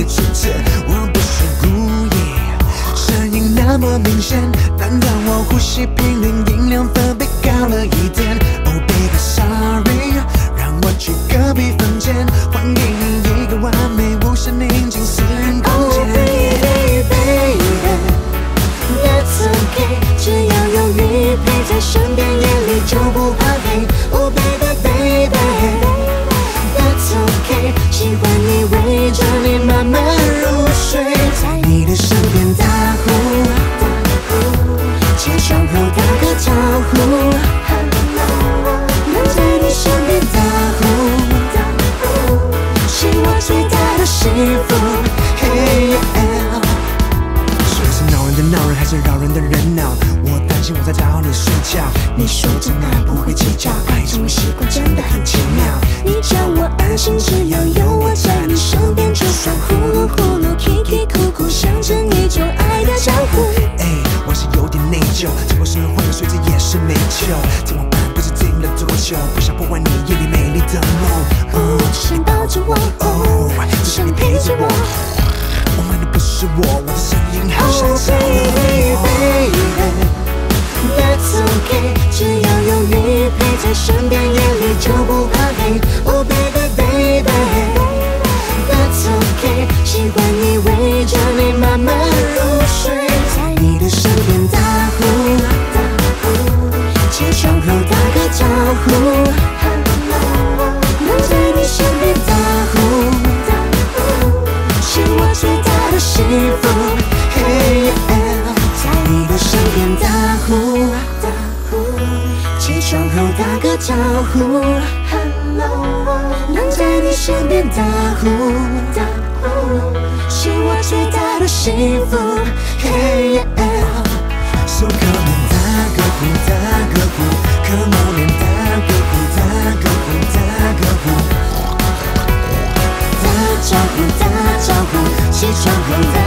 列出车，我不是故意，声音那么明显，但让我呼吸频率音量分贝高了一点。Oh baby sorry， 让我去隔壁房间，还给你一个完美无限宁静私人空间。Oh baby baby，that's okay， 只要有你陪在身边，夜里就不怕黑。Oh baby baby，that's okay， 喜欢你围着你慢慢入睡，在你的身边打呼，起床后打个招呼，能在你身边打呼，是我最大的幸福。Hey yeah， 说是闹人的闹人，还是扰人的人闹？我担心我在找你睡觉，你说真爱不会计较，爱这种习惯真的很奇妙。你叫我安心，只要有我在你身边，就算呼噜呼噜、啼啼哭哭，象征一种爱的交互。哎，我是有点内疚，结果是换个睡姿也是没救，怎么办？不知停了多久，不想破坏你夜里美丽的梦。只想抱着我，只想你陪着我。我们的不是我的声音好像吵了。That's okay， 只要有你陪在身边，夜里就不怕黑。Oh baby baby，that's okay， 喜欢你围着你慢慢入睡，在你的身边打呼，起床后打个招呼，能在你身边打呼，是我最大的幸福。Hey yeah， 在你的身边打呼，起床后打个招呼，能在你身边打呼，是我最大的幸福。Hey yeah，So come on， 打个呼，打个呼 ，Come on and 打个呼，打个呼，打个呼，打招呼，打招呼，起床后。